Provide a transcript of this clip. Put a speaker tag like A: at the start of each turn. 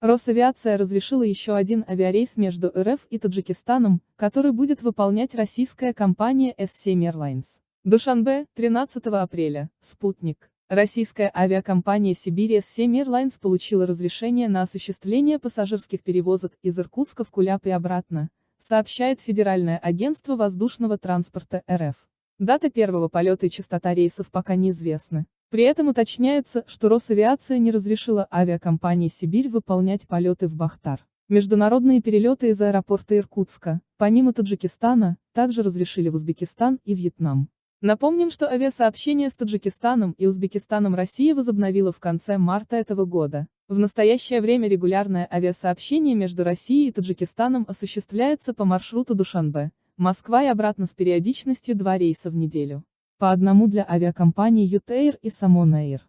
A: Росавиация разрешила еще один авиарейс между РФ и Таджикистаном, который будет выполнять российская компания S7 Airlines. Душанбе, 13 апреля, Спутник. Российская авиакомпания Сибирь S7 Airlines получила разрешение на осуществление пассажирских перевозок из Иркутска в Куляп и обратно, сообщает Федеральное агентство воздушного транспорта РФ. Дата первого полета и частота рейсов пока неизвестны. При этом уточняется, что Росавиация не разрешила авиакомпании «Сибирь» выполнять полеты в Бахтар. Международные перелеты из аэропорта Иркутска, помимо Таджикистана, также разрешили в Узбекистан и Вьетнам. Напомним, что авиасообщение с Таджикистаном и Узбекистаном Россия возобновила в конце марта этого года. В настоящее время регулярное авиасообщение между Россией и Таджикистаном осуществляется по маршруту Душанбе, Москва и обратно с периодичностью 2 рейса в неделю. По одному для авиакомпаний Ютейр и Самон Эйр.